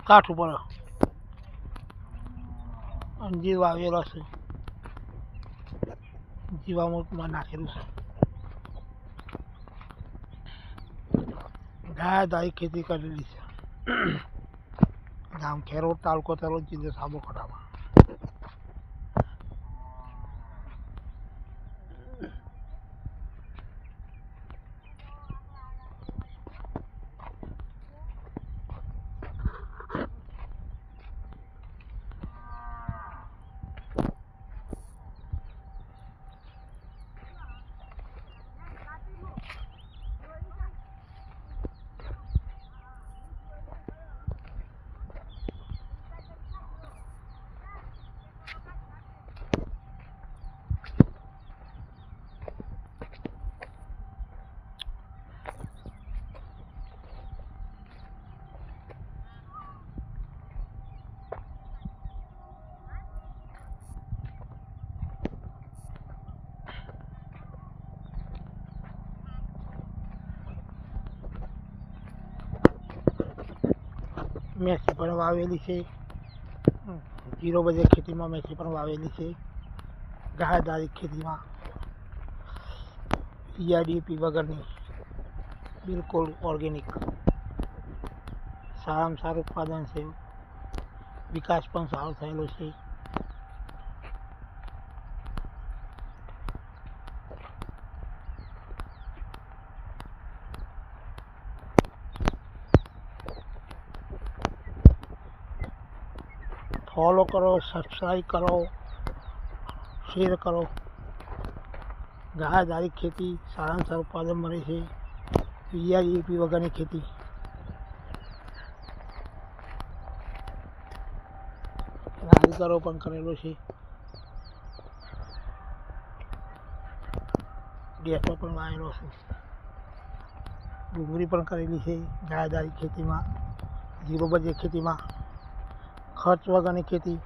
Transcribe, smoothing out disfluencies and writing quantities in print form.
કાઠ ઉપર અંજીર વાવેલો છે, જીવામૃતમાં નાખેલું છે. ગાયદારી ખેતી કરેલી છે. ગામ ખેરોડ, તાલુકો તલોદ, જિલ્લો સાબરકાંઠામાં. મેથી પણ વાવેલી છે. જીરો બજેટ ખેતીમાં મેથી પણ વાવેલી છે. ગાયદારી ખેતીમાં ડીએપી વગરની બિલકુલ ઓર્ગેનિક, સારામાં સારું ઉત્પાદન છે. વિકાસ પણ સારો થયેલો છે. ફોલો કરો, સબસ્ક્રાઈબ કરો, શેર કરો. ગાયદારી ખેતી સારામાં સારું ઉત્પાદન મળે છે. ડીએપી વગરની ખેતી. નારિયેળો પણ કરેલો છે. ગેસો પણ વાવેલો છે. ડુંગળી પણ કરેલી છે. ગાયદારી ખેતીમાં, જીરો બજેટ ખેતીમાં, ખર્ચ વગરની ખેતી.